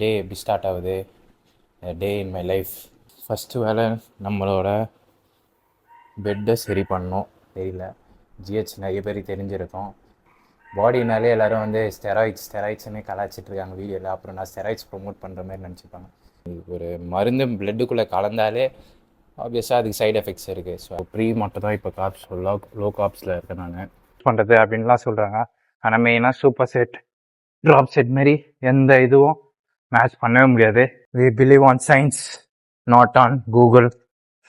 டே எப்படி ஸ்டார்ட் ஆகுது, டே in my life. First வேலை நம்மளோட பெட்டை சரி பண்ணோம். தெரியல, ஜிஹெச் நிறைய பேர் தெரிஞ்சிருக்கோம். பாடினாலே எல்லோரும் வந்து ஸ்டெராய்ட்ஸ்னு கலாய்ச்சிட்ருக்காங்க வீடியோவில். அப்புறம் நான் ஸ்டெராய்ட்ஸ் ப்ரொமோட் பண்ணுற மாதிரி நினச்சிப்பாங்க. ஒரு மருந்து பிளட்டுக்குள்ளே கலந்தாலே ஆப்வியஸாக அதுக்கு சைடு எஃபெக்ட்ஸ் இருக்குது. ஸோ ப்ரீ மட்டும் தான் இப்போ காப்ஸ் லோ காப்ஸில் இருக்கேன் நான் பண்ணுறது அப்படின்லாம் சொல்கிறாங்க. ஆனால் மெயினாக சூப்பர் செட், ட்ராப் செட் மாரி எந்த இதுவும் மேட்ச் பண்ணவே முடியாது. We believe on science, not on Google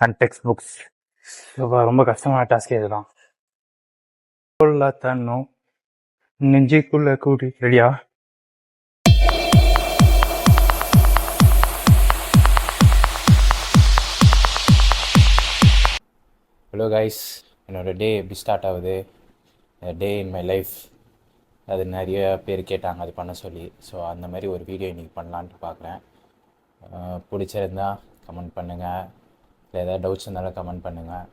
and text books. ரொம்ப கஷ்டமான டாஸ்க் இதுதான். தன்னும் நெஞ்சிக்குள்ள கூடி ரெடியா? ஹலோ கைஸ், என்னோடய டே எப்படி ஸ்டார்ட் ஆகுது, டே இன் மை லைஃப், அது நிறைய பேர் கேட்டாங்க அது பண்ண சொல்லி. ஸோ அந்த மாதிரி ஒரு வீடியோ இன்றைக்கி பண்ணலான்ட்டு பார்க்குறேன். பிடிச்சிருந்தா கமெண்ட் பண்ணுங்கள், இல்லை ஏதாவது டவுட்ஸ் இருந்தாலும் கமெண்ட் பண்ணுங்கள்,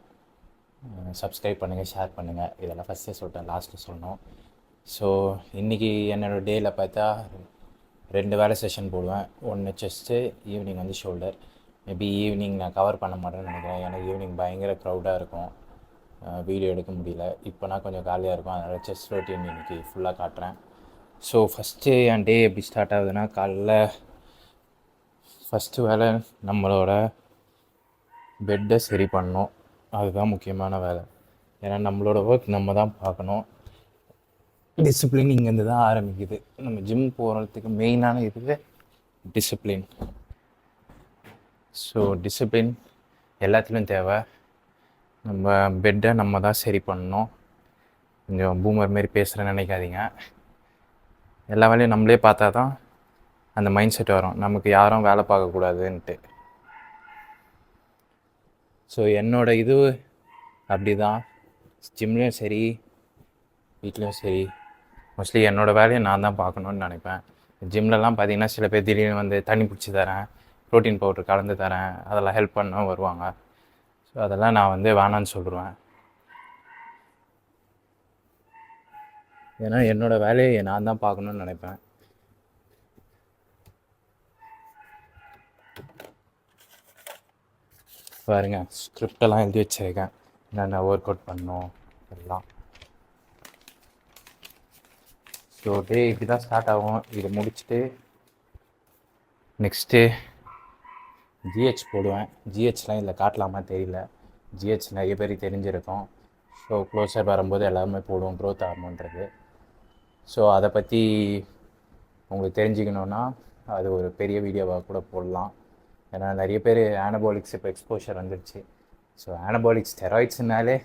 சப்ஸ்கிரைப் பண்ணுங்கள், ஷேர் பண்ணுங்கள். இதெல்லாம் ஃபஸ்ட்டே சொல்லிட்டேன், லாஸ்ட்டில் சொல்லணும். ஸோ இன்றைக்கி என்னோடய டேயில் பார்த்தா 2 வேலை செஷன் போடுவேன். ஒன்று செஸ்ட்டு, ஈவினிங் வந்து ஷோல்டர். மேபி ஈவினிங் நான் கவர் பண்ண மாட்டேன்னு நினைக்கிறேன், ஏன்னா ஈவினிங் பயங்கர க்ரௌடாக இருக்கும், வீடியோ எடுக்க முடியல. இப்போ நான் கொஞ்சம் காலியாக இருக்கும், அதனால் செஸ் ரொட்டீன் இன்றைக்கி ஃபுல்லாக காட்டுறேன். ஸோ ஃபஸ்ட்டு என் டே எப்படி ஸ்டார்ட் ஆகுதுன்னா, காலைல ஃபஸ்ட்டு வேலை நம்மளோட பெட்டை சரி பண்ணணும். அதுதான் முக்கியமான வேலை. ஏன்னா நம்மளோட ஒர்க் நம்ம தான் பார்க்கணும். டிசிப்ளின் இங்கேருந்து தான் ஆரம்பிக்குது. நம்ம ஜிம் போகிறதுக்கு மெயினான இது டிசிப்ளின். ஸோ டிசிப்ளின் எல்லாத்துலேயும் தேவை. நம்ம பெட்டை நம்ம தான் சரி பண்ணணும். கொஞ்சம் பூமர் மாரி பேசுகிறேன்னு நினைக்காதீங்க. எல்லா வேலையும் நம்மளே பார்த்தா தான் அந்த மைண்ட் செட் வரும், நமக்கு யாரும் வேலை பார்க்கக்கூடாதுன்ட்டு. ஸோ என்னோடய இது அப்படி தான், ஜிம்லேயும் சரி வீட்லேயும் சரி, மோஸ்ட்லி என்னோடய வேலையை நான் தான் பார்க்கணுன்னு நினைப்பேன். ஜிம்லலாம் பார்த்திங்கன்னா சில பேர் திடீர்னு வந்து தண்ணி பிடிச்சி தரேன், ப்ரோட்டீன் பவுட்ரு கலந்து தரேன், அதெல்லாம் ஹெல்ப் பண்ண வருவாங்க. ஸோ அதெல்லாம் நான் வந்து வேணான்னு சொல்லிடுவேன். ஏன்னா என்னோடய வேலையை நான் தான் பார்க்கணுன்னு நினைப்பேன். பாருங்க, ஸ்கிரிப்டெல்லாம் எழுதி வச்சுருக்கேன், என்னென்ன ஒர்க் அவுட் பண்ணோம் எல்லாம். ஸோ டே இப்படி தான் ஸ்டார்ட் ஆகும். இதை முடிச்சுட்டு நெக்ஸ்ட்டு ஜிஹெச் போடுவேன். ஜிஹெச்லாம் இதில் காட்டலாமா தெரியல, ஜிஹெச் நிறைய பேர் தெரிஞ்சிருக்கோம். ஸோ க்ளோஸர் வரும்போது எல்லாருமே போடுவோம், க்ரோத் ஹார்மோன்றது. ஸோ அதை பற்றி உங்களுக்கு தெரிஞ்சுக்கணுன்னா அது ஒரு பெரிய வீடியோவாக கூட போடலாம். ஏன்னா நிறைய பேர் ஆனபாலிக்ஸ் இப்போ எக்ஸ்போஷர் வந்துடுச்சு. ஸோ ஆனபாலிக்ஸ் ஸ்டெராய்ட்ஸ்னாலே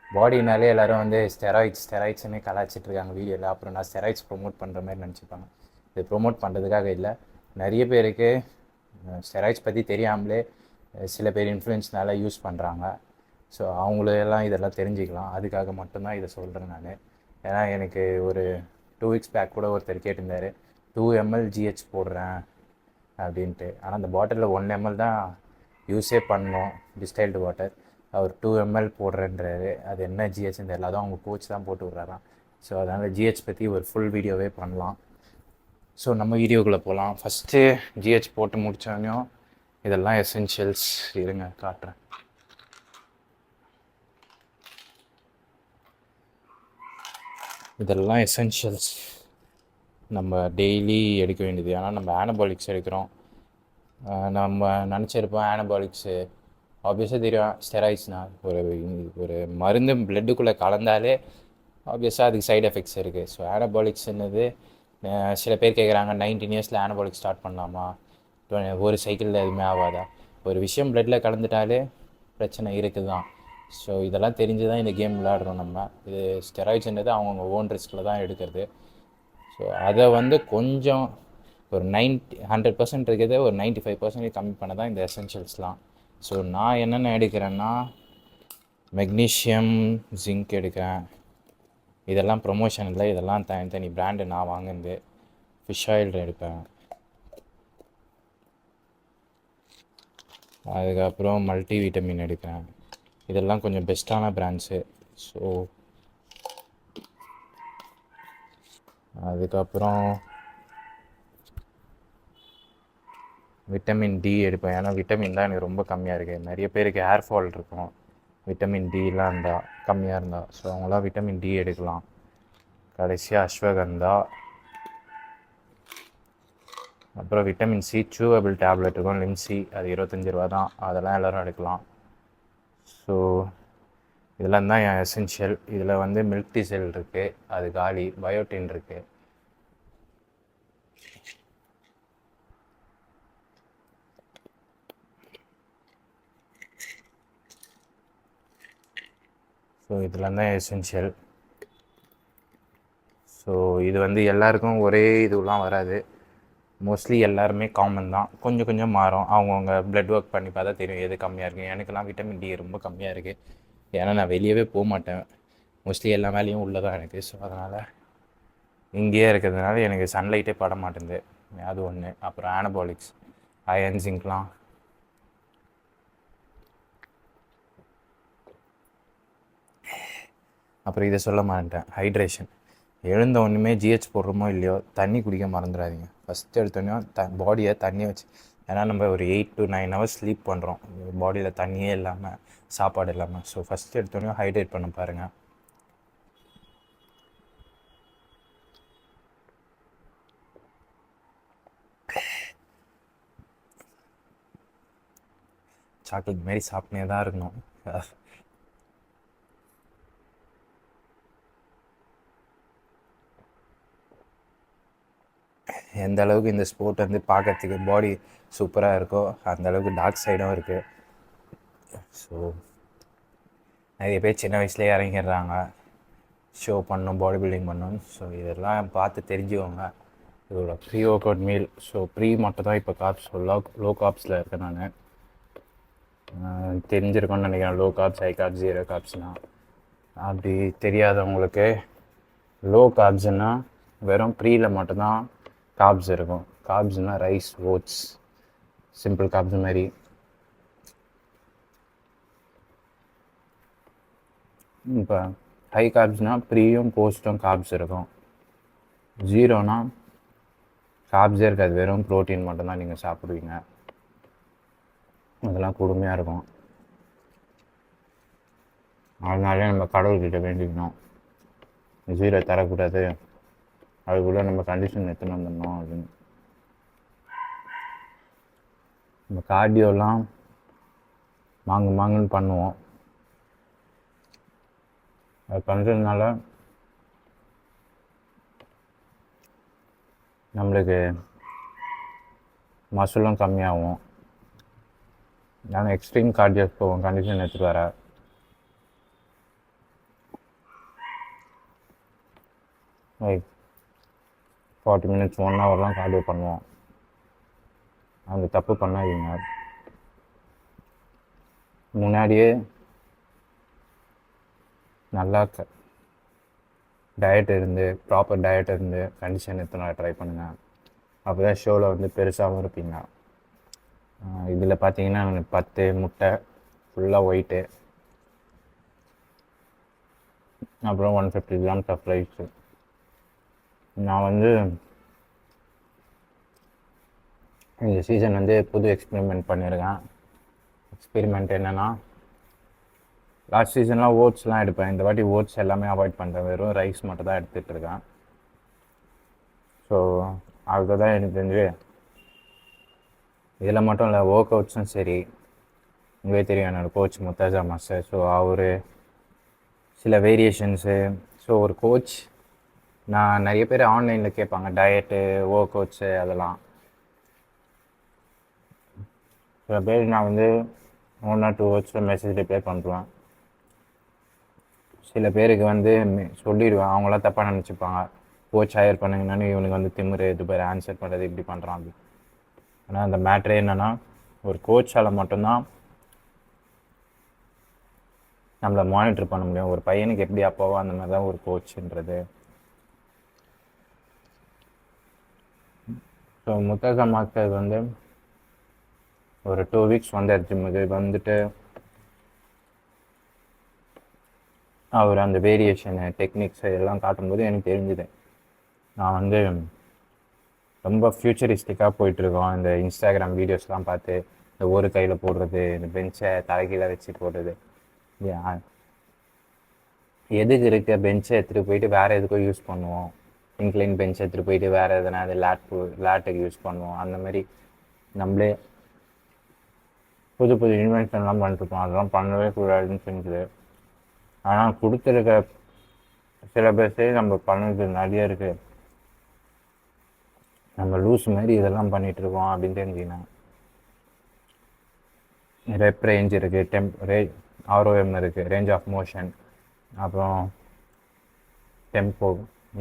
பாடினாலே எல்லோரும் வந்து ஸ்டெராய்ட்ஸ்னு கலாய்ச்சிட்ருக்காங்க வீடியோவில். அப்புறம் நான் ஸ்டெராய்ட்ஸ் ப்ரொமோட் பண்ணுற மாதிரி நினச்சிப்பாங்க. இது ப்ரொமோட் பண்ணுறதுக்காக இல்லை, நிறைய பேருக்கு ஸ்டெராய்ட்ஸ் பற்றி தெரியாமலே சில பேர் இன்ஃப்ளூயன்ஸ்னால யூஸ் பண்ணுறாங்க. ஸோ அவங்களெல்லாம் இதெல்லாம் தெரிஞ்சுக்கலாம், அதுக்காக மட்டும்தான் இதை சொல்கிறேன் நான். ஏன்னா எனக்கு ஒரு 2 வீக்ஸ் பேக் கூட ஒருத்தர் கேட்டிருந்தார், 2 ml ஜிஹெச் போடுறேன் அப்படின்ட்டு. ஆனால் அந்த பாட்டிலில் 1 ml தான் யூஸே பண்ணோம், டிஸ்டைல்டு வாட்டர். அவர் 2 ml போடுறேன்றாரு. அது என்ன ஜிஹெச்னு தெரியல, அதுவும் அவங்க கோச் தான் போட்டு விட்றாராம். ஸோ அதனால் ஜிஹெச் பற்றி ஒரு ஃபுல் வீடியோவே பண்ணலாம். ஸோ நம்ம வீடியோக்குள்ளே போகலாம். ஃபஸ்ட்டு ஜிஹெச் போட்டு முடித்தோடனையும் இதெல்லாம் எசென்ஷியல்ஸ் இருங்க காட்டுறேன். இதெல்லாம் எசென்ஷியல்ஸ் நம்ம டெய்லி எடுக்க வேண்டியது. ஆனால் நம்ம ஆனபாலிக்ஸ் எடுக்கிறோம். நம்ம நினச்சிருப்போம் ஆனபாலிக்ஸு ஆப்வியஸாக தெரியும், ஸ்டெராய்ட்ஸ்னால் ஒரு மருந்து பிளட்டுக்குள்ளே கலந்தாலே ஆப்வியஸாக அதுக்கு சைடு எஃபெக்ட்ஸ் இருக்குது. ஸோ ஆனபாலிக்ஸ்ன்றது சில பேர் கேட்குறாங்க, 19 இயர்ஸில் ஆனபாலிக்ஸ் ஸ்டார்ட் பண்ணலாமா, ஒரு சைக்கிளில் எதுவுமே ஆகாதா? ஒரு விஷயம் பிளட்டில் கலந்துட்டாலே பிரச்சனை இருக்குது தான். ஸோ இதெல்லாம் தெரிஞ்சு தான் இந்த கேம் விளையாடுறோம் நம்ம. இது ஸ்டெராய்ட்ஸ்ன்றது அவங்கவுங்க ஓன் ரிஸ்கில் தான் எடுக்கிறது. ஸோ அதை வந்து கொஞ்சம் ஒரு 100% இருக்கிறத ஒரு 95% கம்மி பண்ண தான் இந்த எசென்ஷியல்ஸ்லாம். ஸோ நான் என்னென்ன எடுக்கிறேன்னா, மெக்னீஷியம், ஜிங்க் எடுக்கிறேன். இதெல்லாம் ப்ரொமோஷன் இல்லை, இதெல்லாம் தனி பிராண்டு நான் வாங்குறது. ஃபிஷ் ஆயில் எடுப்பேன். அதுக்கப்புறம் மல்டி விட்டமின் எடுக்கிறேன். இதெல்லாம் கொஞ்சம் பெஸ்ட்டான பிராண்ட்ஸு. ஸோ அதுக்கப்புறம் விட்டமின் டி எடுப்பேன். ஏன்னா விட்டமின் தான் எனக்கு ரொம்ப கம்மியாக இருக்குது. நிறைய பேருக்கு ஹேர் ஃபால் இருக்கும் விட்டமின் டிலாம் இருந்தால், கம்மியாக இருந்தால். ஸோ அவங்களாம் விட்டமின் டி எடுக்கலாம். கடைசியாக அஸ்வகந்தா. அப்புறம் விட்டமின் சி சூவபிள் டேப்லெட் இருக்கும், லிம்சி. அது 25 ரூபா தான். அதெல்லாம் எல்லோரும் எடுக்கலாம். ஸோ இதெல்லாம் தான் என் எசென்ஷியல். இதில் வந்து மில்க் டீ செல் இருக்குது, அது காலி. பயோட்டின் இருக்குது. ஸோ இதெல்லாம் தான் எசென்ஷியல். ஸோ இது வந்து எல்லாருக்கும் ஒரே இதுலாம் வராது. மோஸ்ட்லி எல்லாருமே காமன் தான். கொஞ்சம் கொஞ்சம் மாறும். அவங்கவுங்க ப்ளட் ஒர்க் பண்ணி பார்த்தா தெரியும் எது கம்மியாக இருக்குது. எனக்கெல்லாம் விட்டமின் டி ரொம்ப கம்மியாக இருக்குது. ஏன்னா நான் வெளியவே போக மாட்டேன். மோஸ்ட்லி எல்லா வேலையும் உள்ளே தான் எனக்கு. ஸோ அதனால் இங்கேயே இருக்கிறதுனால எனக்கு சன்லைட்டே பட மாட்டேங்குது. அது ஒன்று. அப்புறம் ஆனபாலிக்ஸ், அயன், ஜிங்க்லாம். அப்புறம் இதை சொல்ல மாட்டேன், ஹைட்ரேஷன். எழுந்த ஒன்றுமே ஜிஹெச் போடுறோமோ இல்லையோ, தண்ணி குடிக்க மறந்துடாதீங்க. ஃபஸ்ட்டு எடுத்தோடனே பாடியை தண்ணி வச்சு. ஏன்னா நம்ம ஒரு 8 to 9 ஹவர்ஸ் ஸ்லீப் பண்ணுறோம், பாடியில் தண்ணியே இல்லாமல், சாப்பாடு இல்லாமல். ஸோ ஃபஸ்ட்டு எடுத்தோடனே ஹைட்ரேட் பண்ண பாருங்கள். சாக்லேட் மாரி சாப்பிட்டே தான் இருக்கணும். எந்த அளவுக்கு இந்த ஸ்போர்ட் வந்து பார்க்கறதுக்கு பாடி சூப்பராக இருக்கோ, அந்த அளவுக்கு டார்க் சைடும் இருக்குது. ஸோ நிறைய பேர் சின்ன வயசுலேயே இறங்கிடுறாங்க, ஷோ பண்ணணும், பாடி பில்டிங் பண்ணணும். ஸோ இதெல்லாம் பார்த்து தெரிஞ்சுக்கோங்க. இதோட pre workout meal. So pre மட்டும் தான் இப்போ காப்ஸ், லோ காப்ஸில் இருக்கேன் நான். தெரிஞ்சிருக்கோன்னு நினைக்கிறேன், low carbs, high carbs, zero காப்ஸ்னால். அப்படி தெரியாதவங்களுக்கு லோ காப்ஸ்னால் வெறும் ப்ரீயில் மட்டும்தான் காப்ஸ் இருக்கும். காப்ஸ்னால் ரைஸ், ஓட்ஸ், சிம்பிள் காப்ஸ் மாதிரி. இப்போ ஹை காப்ஸ்னால் ப்ரீயும் போஸ்ட்டும் காப்ஸ் இருக்கும். ஜீரோனா காப்ஸே இருக்காது, வெறும் ப்ரோட்டீன் மட்டும்தான் நீங்கள் சாப்பிடுவீங்க. அதெல்லாம் கொடுமையாக இருக்கும். அதனாலே நம்ம கடவுள்கிட்ட வேண்டிக்கணும், ஜீரோ தரக்கூடாது, அதுக்குள்ளே நம்ம கண்டிஷன் எடுத்துன்னு வந்துடணும் அப்படின்னு. நம்ம கார்டியோலாம் மாங்குன்னு பண்ணுவோம். அது பண்ணுறதுனால நம்மளுக்கு மசிலும் கம்மியாகும். நான் எக்ஸ்ட்ரீம் கார்டியோஸ் போவோம் கண்டிஷன் எடுத்துகிட்டு வர. லைக் 40 minutes 1 hourலாம் கார்டியோ பண்ணுவோம். அந்த தப்பு பண்ணாதீங்க. முன்னாடியே நல்லா டயட் இருந்து, ப்ராப்பர் டயட் இருந்து கண்டிஷன் எடுத்துனா ட்ரை பண்ணுங்கள். அப்போ தான் ஷோவில் வந்து பெருசாகவும் இருப்பீங்க. இதில் பார்த்தீங்கன்னா 10 முட்டை ஃபுல்லாக ஒயிட்டு, அப்புறம் 150 grams ஆஃப் ரைஸு. நான் வந்து இந்த சீசன் வந்து புது எக்ஸ்பெரிமெண்ட் பண்ணியிருக்கேன். எக்ஸ்பெரிமெண்ட் என்னென்னா, லாஸ்ட் சீசன்லாம் ஓட்ஸ்லாம் எடுப்பேன். இந்த வாட்டி ஓட்ஸ் எல்லாமே அவாய்ட் பண்ணுறேன், வெறும் ரைஸ் மட்டும் தான் எடுத்துகிட்டு இருக்கேன். ஸோ அதுக்கு தான் எனக்கு தெரிஞ்சு இதில் மட்டும் இல்லை, ஒர்க் அவுட்ஸும் சரி. உங்களே தெரியும் என்னோடய கோச் முர்தஸா மாஸ்டர். ஸோ அவர் சில வேரியேஷன்ஸு. ஸோ ஒரு கோச், நான் நிறைய பேர் ஆன்லைனில் கேட்பாங்க டயட்டு, ஒர்க் அவுட்ஸு, அதெல்லாம். சில பேர் நான் வந்து 1 or 2 ஹவர்ஸில் மெசேஜ் ரிப்ளை பண்ணுவேன். சில பேருக்கு வந்து சொல்லிடுவேன், அவங்களாம் தப்பாக நினச்சிப்பாங்க. கோச் ஹையர் பண்ணுங்கன்னு இவனுக்கு வந்து திமிரு, இது பேர் ஆன்சர் பண்ணுறது, இப்படி பண்ணுறான் அப்படி. ஆனால் அந்த மேட்ரே என்னென்னா, ஒரு கோச்சால் மட்டும்தான் நம்மளை மானிட்டர் பண்ண முடியும். ஒரு பையனுக்கு எப்படி அப்பாவோ அந்த மாதிரி தான் ஒரு கோச்சுன்றது. ஸோ முர்தஸா மாஸ்டர் வந்து ஒரு 2 weeks வந்தார் ஜிம்முக்கு. வந்துட்டு அவர் அந்த வேரியேஷனு, டெக்னிக்ஸு எல்லாம் காட்டும்போது எனக்கு தெரிஞ்சுது, நான் வந்து ரொம்ப ஃப்யூச்சரிஸ்டிக்காக போயிட்டுருக்கோம். இந்த இன்ஸ்டாகிராம் வீடியோஸ்லாம் பார்த்து இந்த ஒரு கையில் போடுறது, இந்த பெஞ்சை தலைகீழ வச்சு போடுறது. எதுக்கு இருக்க பெஞ்சை எடுத்துகிட்டு போயிட்டு வேறு எதுக்கும் யூஸ் பண்ணுவோம். இன்க்ளைன் பெஞ்ச் எடுத்துகிட்டு போயிட்டு வேறு எதனா அது லேட்டுக்கு யூஸ் பண்ணுவோம். அந்த மாதிரி நம்மளே புது புது இன்வென்ஷன்லாம் பண்ணிட்டுருக்கோம். அதெல்லாம் பண்ணவே கூடாதுன்னு செஞ்சது. ஆனால் கொடுத்துருக்க சிலபஸே நம்ம பண்ணது நிறைய இருக்குது. நம்ம லூஸ் மாதிரி இதெல்லாம் பண்ணிகிட்ருக்கோம் அப்படின்னு தெரிஞ்சுக்கினேன். ரெப் ரேஞ்ச் இருக்குது, ஆர்ஓஎம் இருக்குது, ரேஞ்ச் ஆஃப் மோஷன், அப்புறம் டெம்போ,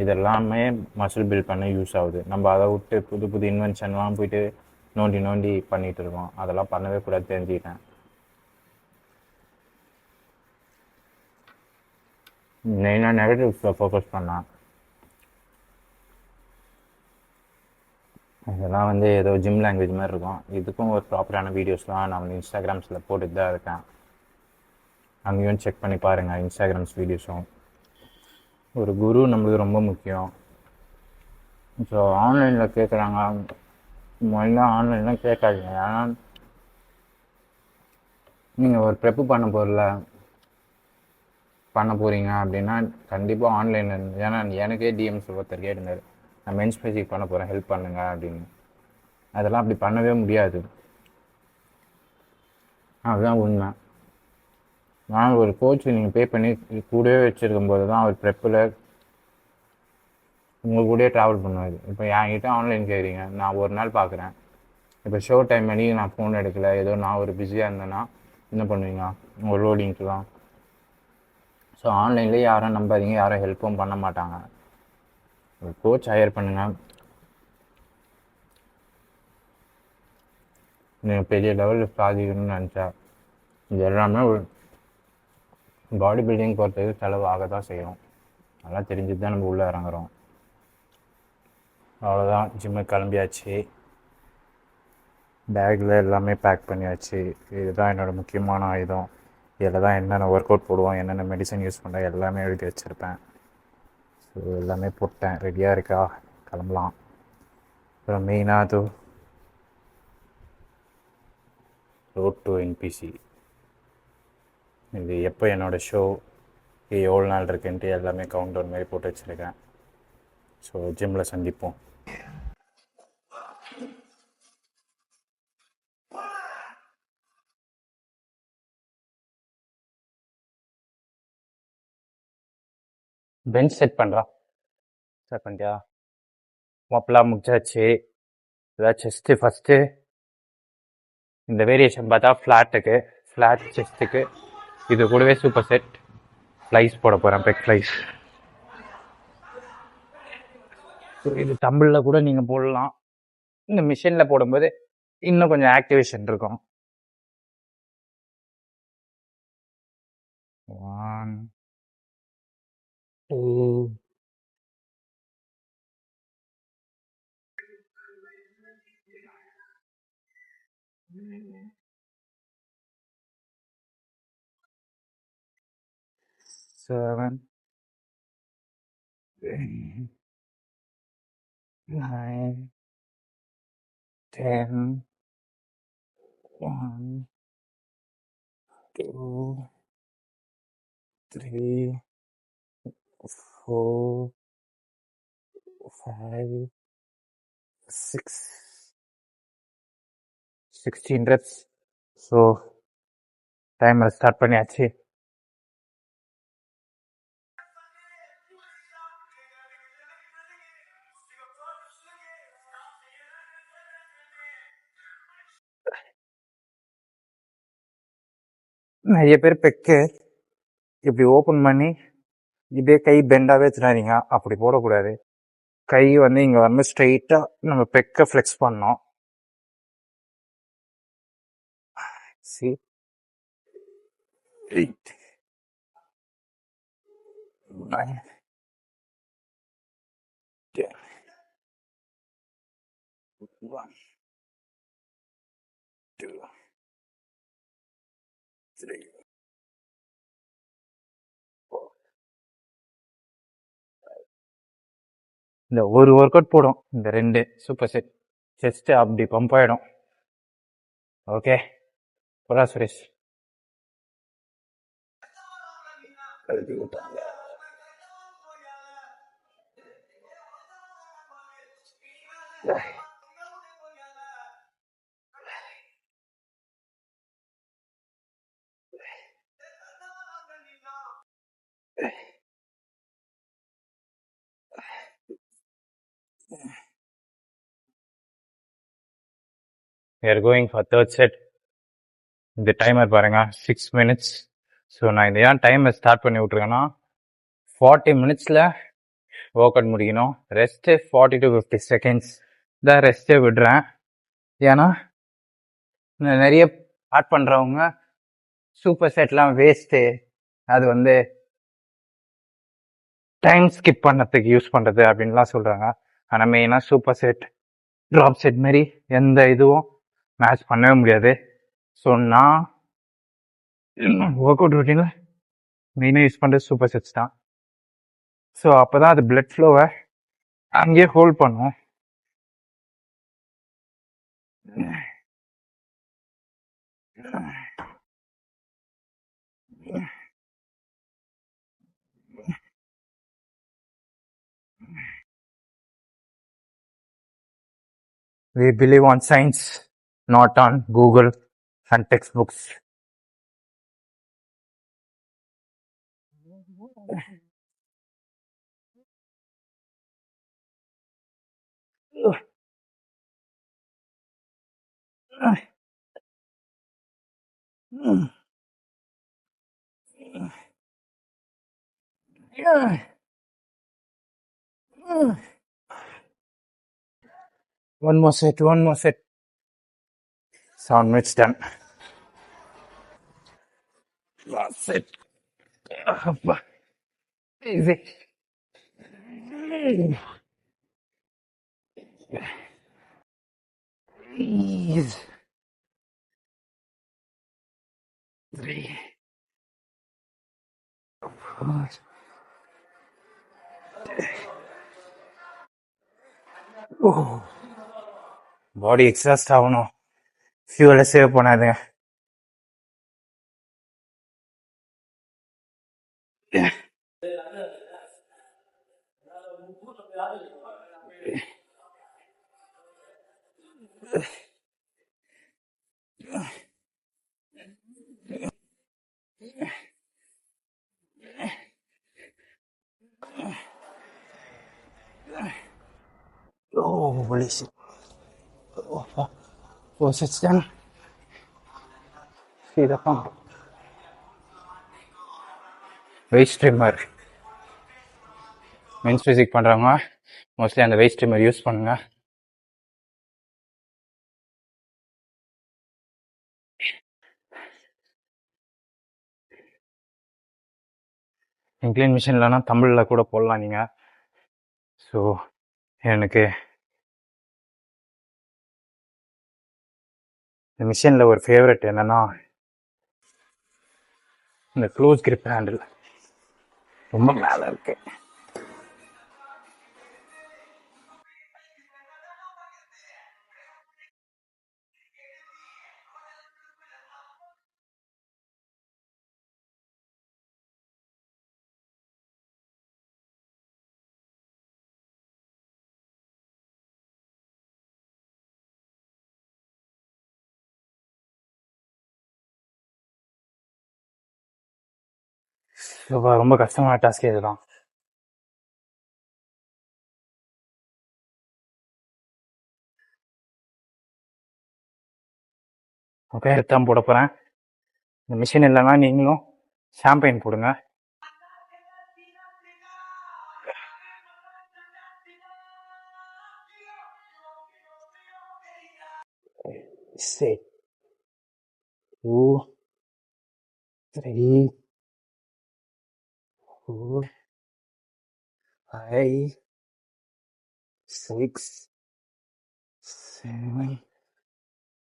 இதெல்லாமே மசில் பில்ட் பண்ண யூஸ் ஆகுது. நம்ம அதை விட்டு புது புது இன்வென்ஷன்லாம் போயிட்டு நோண்டி நோண்டி பண்ணிகிட்டு இருக்கோம். அதெல்லாம் பண்ணவே கூடாது தெரிஞ்சுக்கிட்டேன். மெயினாக நெகட்டிவ்ஸில் ஃபோக்கஸ் பண்ணேன். இதெல்லாம் வந்து ஏதோ ஜிம் லாங்குவேஜ் மாதிரி இருக்கும். இதுக்கும் ஒரு ப்ராப்பரான வீடியோஸ்லாம் நான் வந்து இன்ஸ்டாகிராம்ஸில் போட்டுட்டு தான் இருக்கேன். அங்கேயும் செக் பண்ணி பாருங்கள் இன்ஸ்டாகிராம்ஸ் வீடியோஸும். ஒரு குரு நம்மளுக்கு ரொம்ப முக்கியம். ஸோ ஆன்லைனில் கேட்குறாங்க, முதல்ல ஆன்லைனில் கேட்காதீங்க. ஏன்னா நீங்கள் ஒரு ப்ரெப்பு பண்ண போகிறீங்க அப்படின்னா கண்டிப்பாக ஆன்லைனில். ஏன்னா எனக்கே டிஎம்ஸ் ஒருத்தர் கேட்டிருந்தார், நான் மென்ஸ் பேசிக் பண்ண போகிறேன், ஹெல்ப் பண்ணுங்க அப்படின்னு. அதெல்லாம் அப்படி பண்ணவே முடியாது. அதுதான் உண்மை. நான் ஒரு கோச் நீங்கள் பே பண்ணி கூடவே வச்சுருக்கும்போது தான் அவர் ப்ரெப்பில் உங்கள் கூடயே ட்ராவல் பண்ணுவார். இப்போ என்கிட்ட ஆன்லைன் கேட்குறீங்க, நான் ஒரு நாள் பார்க்குறேன். இப்போ ஷோ டைம் பண்ணி நான் ஃபோன் எடுக்கலை, ஏதோ நான் ஒரு பிஸியாக இருந்தேன்னா என்ன பண்ணுவீங்க? உங்கள் லோடிங்க்குலாம். ஸோ ஆன்லைன்லேயே யாரும் நம்பாதீங்க, யாரும் ஹெல்ப்பும் பண்ண மாட்டாங்க. ஒரு கோச் ஹையர் பண்ணுங்கள். நீங்கள் பெரிய லெவலில் சாதிக்கணும்னு நினச்சா இது எல்லாமே ஒரு பாடி பில்டிங் பொறுத்தது செலவாக தான் செய்யும். அதெல்லாம் தெரிஞ்சுட்டு தான் நம்ம உள்ளே இறங்குறோம். அவ்வளோதான், ஜிம்முக்கு கிளம்பியாச்சு, பேக்கில் எல்லாமே பேக் பண்ணியாச்சு. இதுதான் என்னோடய முக்கியமான ஆயுதம். இதில் தான் என்னென்ன ஒர்க் அவுட் போடுவோம், என்னென்ன மெடிசன் யூஸ் பண்ணுறேன் எல்லாமே எழுதி வச்சுருப்பேன். ஸோ எல்லாமே போட்டேன், ரெடியாக இருக்கா, கிளம்பலாம். அப்புறம் மெயினாக அது ரோட் டு என்பிசி. இது எப்போ என்னோடய ஷோ எவ்வளோ நாள் இருக்குன்ட்டு எல்லாமே கவுண்ட் டவுன் மாதிரி போட்டு வச்சுருக்கேன். ஸோ ஜிம்மில் சந்திப்போம். பெஞ்ச் செட் பண்ணுறா. செட் பண்ணிட்டியா? மொப்பலாம் முடிச்சாச்சு. இதான் செஸ்ட்டு ஃபஸ்ட்டு. இந்த வேரியேஷன் பார்த்தா ஃப்ளாட் செஸ்ட்டுக்கு இது கூடவே சூப்பர் செட் ஃப்ளைஸ் போட போகிறேன், பெக் ஃப்ளைஸ். இது தம்பிளில் கூட நீங்கள் போடலாம். இந்த மிஷினில் போடும்போது இன்னும் கொஞ்சம் ஆக்டிவேஷன் இருக்கும். 1 2 7 8 9 10 1 2 3 4 5 6 16 reps. ஸோ டைமர் ஸ்டார்ட் பண்ணியாச்சு. நிறைய பேர் பெக்கு இப்படி ஓப்பன் பண்ணி இதே கை பெண்டாகவே வச்சுடாதீங்க, அப்படி போடக்கூடாது. கை வந்து இங்கே வந்து ஸ்ட்ரைட்டாக நம்ம பெக்கை ஃப்ளெக்ஸ் பண்ணோம். See? 8 9 10 1 2 3 4 இந்த ஒரு ஒர்க் அவுட் போடும், இந்த 2 சூப்பர் செட். செஸ்ட் அப்படி பம்ப் ஆயிடும். ஓகே, போடா Suresh. We are going for third set. இந்த டைமர் பாருங்க, 6 minutes. ஸோ நான் இந்த ஏன் டைமை ஸ்டார்ட் பண்ணி விட்ருக்கேன்னா 40 minutesல ஒர்க் அவுட் முடிக்கணும். ரெஸ்ட்டு 40 to 50 seconds தான் ரெஸ்ட்டே விடுறேன். ஏன்னா நிறைய ஆட் பண்ணுறவங்க சூப்பர் செட்லாம் வேஸ்ட்டு, அது வந்து டைம் ஸ்கிப் பண்ணதுக்கு யூஸ் பண்ணுறது அப்படின்லாம் சொல்கிறாங்க. ஆனால் மெயினாக சூப்பர் செட், ட்ராப் செட் மாரி எந்த இதுவும் மேட்ச் பண்ணவே முடியாது. ஸோ நான் ஒர்க் அவுட் ரொட்டீனில் மெயினாக யூஸ் பண்ணுறது சூப்பர் செட்ஸ் தான். ஸோ அப்போ தான் அது பிளட் ஃப்ளோவை அங்கேயே ஹோல்ட் பண்ணும். We believe on science, not on Google and textbooks. One more set. 7 minutes done. Last set. Easy. Ease. 3, 4. Body exhaust ஆகணும், ஃபியூலை சேவ் பண்ணாதுங்க. Holy shit. 4 sets done. See the pump. Weight streamer men's physique பண்ணுறவங்க mostly அந்த weight streamer use பண்ணுங்க. Incline machine இல்லைனா தமிழில் கூட போடலாம் நீங்கள். ஸோ எனக்கு இந்த மிஷினில் ஒரு ஃபேவரட் என்னென்னா இந்த க்ளோஸ் கிரிப் ஹேண்டில் ரொம்ப மேலே இருக்கு. ரொம்ப கஷ்டமான டாஸ்க் இதுதான். ஓகே, தான் போட போகிறேன். இந்த மிஷின் இல்லைன்னா நீங்களும் ஷாம்பெயின் போடுங்க. Set 2, 3, 4, 5, 6, 7,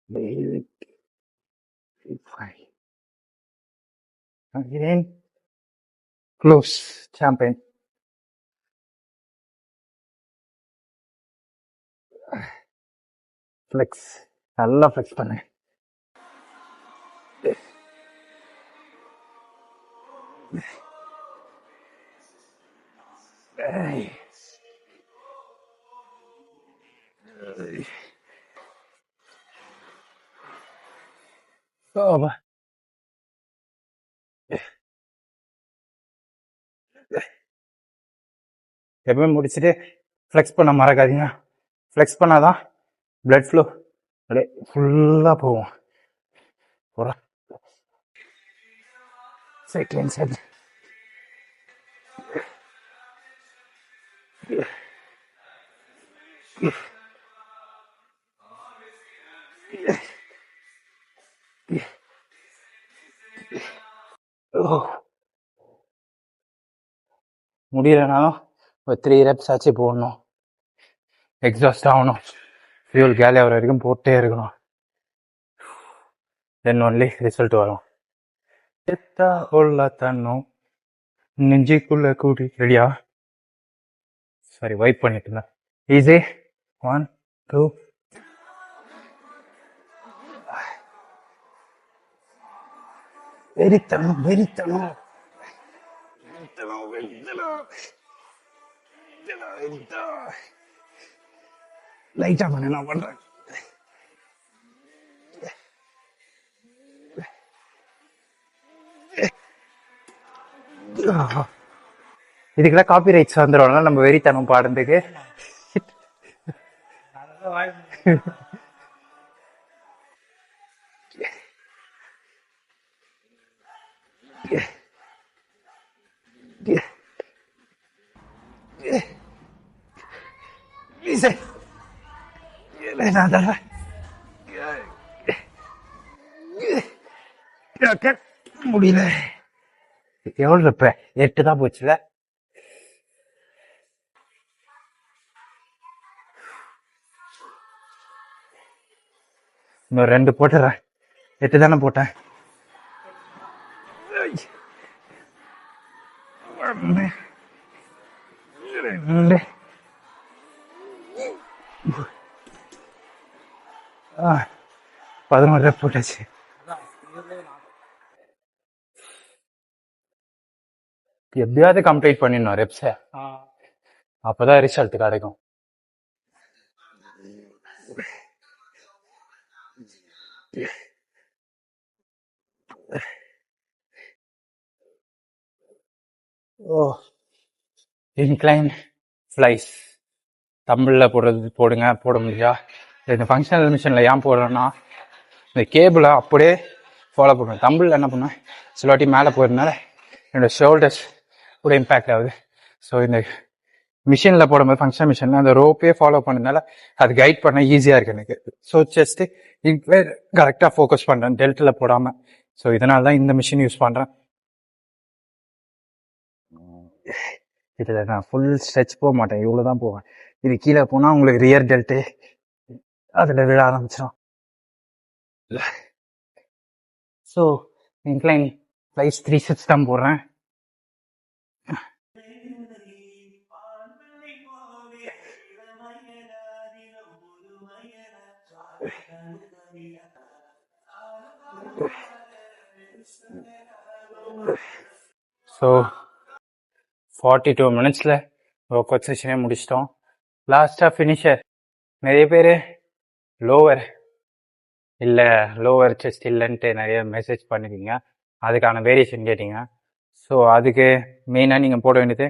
8, 5. Again, close champagne. Flex, நல்லா ஃப்ளெக்ஸ் பண்ணு. எப்பவுமே முடிச்சுட்டு ஃப்ளெக்ஸ் பண்ண மறக்காதீங்க. ஃப்ளெக்ஸ் பண்ணாதான் பிளட் ஃப்ளோ அப்படியே ஃபுல்லாக போகும். போகிறா சைக்கிளிங் சைட். முடியலனாலும் ஒரு 3 reps ஆச்சு போடணும். எக்ஸாஸ்ட் ஆகணும். ஃபியூல் கேலி ஆகிற வரைக்கும் போட்டே இருக்கணும். தென் ஒன்லி ரிசல்ட் வரும். எத்தா உள்ள தன்னும் நெஞ்சுக்குள்ள கூடி. ரெடியா? சாரி, வைப் பண்ணிட்டு இருந்தேன். ஈஸி. 1 2. வெறித்தனம் வெறித்தனம் வெறித்தனம் வெறித்தனம் வெறித்தனம். லைட்டா பண்ண நான் பண்றேன். இதுக்கெல்லாம் காப்பி ரைட்ஸ் வந்துடும்ல நம்ம வெறித்தனம் பாடுறதுக்கு. முடியல. எவ்வளவு இருப்ப? 8 தான் போச்சுல. இன்னும் 2 போட்டுறேன். 8 தானே போட்டேன். ரெண்டு 11 ரெப் போட்டாச்சு. எப்படியாவது கம்ப்ளீட் பண்ணிடணும் ரெப்ஸை. அப்பதான் ரிசல்ட் கிடைக்கும். ஓ, இன்க்ளைன் ஃப்ளைஸ் தமிழில் போடுங்க. போட முடியா? இந்த ஃபங்க்ஷனல் மிஷினில் ஏன் போடுறேன்னா இந்த கேபிளை அப்படியே ஃபாலோ பண்ணுவேன். தமிழில் என்ன பண்ணுவேன், சில வாட்டி மேலே போயிருந்தால என்னோட ஷோல்டர்ஸ் கூட இம்பேக்ட் ஆகுது. ஸோ இந்த மிஷினில் போடும்போது ஃபங்க்ஷன் மிஷினில் அந்த ரோப்பே ஃபாலோ பண்ணதுனால அது கைட் பண்ண ஈஸியாக இருக்கு எனக்கு. ஸோ ஜஸ்ட்டு இன்க்ளைன் கரெக்டாக ஃபோக்கஸ் பண்ணுறேன், டெல்ட்டில் போடாமல். ஸோ இதனால தான் இந்த மிஷின் யூஸ் பண்ணுறேன். இதில் நான் ஃபுல் ஸ்ட்ரெச் போக மாட்டேன், இவ்வளோ தான் போவேன். இது கீழே போனால் உங்களுக்கு ரியர் டெல்ட்டு அதில் விழ ஆரம்பிச்சிடும். ஸோ இன்க்ளைன் ஃப்ளைஸ் 3 sets தான் போடுறேன். ஸோ 42 minutesல ஒர்க் அவுட் செஷனே முடிச்சிட்டோம். லாஸ்ட்டாக ஃபினிஷர். நிறைய பேர் லோவர் செஸ்ட் இல்லைன்ட்டு நிறைய மெசேஜ் பண்ணிருக்கீங்க. அதுக்கான வேரியேஷன் கேட்டீங்க. ஸோ அதுக்கு மெயினாக நீங்கள் போட வேண்டியது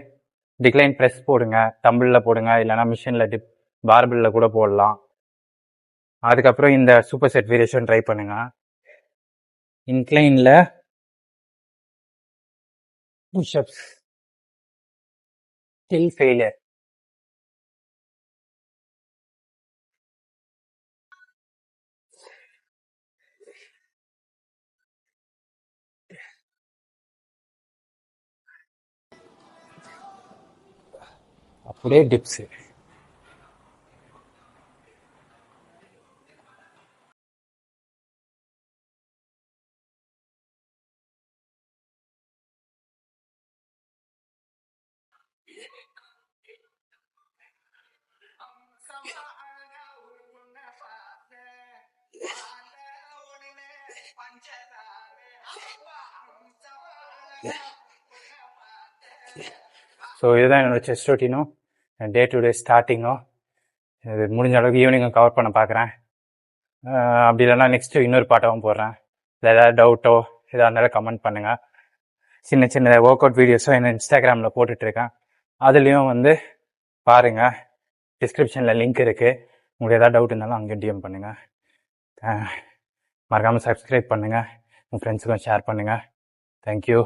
டிக்ளைன் ப்ரெஸ் போடுங்க, தம்பிளில் போடுங்க, இல்லைனா மிஷினில் பார்பிளில் கூட போடலாம். அதுக்கப்புறம் இந்த சூப்பர் செட் வேரியேஷன் ட்ரை பண்ணுங்க. இன்க்ளைனில் புஷ்அப்ஸ் ஸ்டில் ஃபெயிலியர். அப்படியே டிப்ஸு. ஸோ இதுதான் என்னோட செஸ்ட் ரொட்டீனும் டே டு டே ஸ்டார்டிங்கும். இது முடிஞ்ச அளவுக்கு ஈவினிங்கும் கவர் பண்ண பார்க்குறேன். அப்படி இல்லைன்னா நெக்ஸ்ட்டு இன்னொரு பாட்டாகவும் போடுறேன். இல்லை ஏதாவது டவுட்டோ எதாக இருந்தாலும் கமெண்ட் பண்ணுங்கள். சின்ன சின்ன ஒர்க் அவுட் வீடியோஸும் என்ன இன்ஸ்டாகிராமில் போட்டுட்ருக்கேன். அதுலேயும் வந்து பாருங்கள், டிஸ்கிரிப்ஷனில் லிங்க் இருக்குது. உங்களுக்கு எதாவது டவுட் இருந்தாலும் அங்கே டிஎம் பண்ணுங்கள். மறக்காமல் சப்ஸ்கிரைப் பண்ணுங்கள், உங்கள் ஃப்ரெண்ட்ஸுக்கும் ஷேர் பண்ணுங்கள். தேங்க்யூ.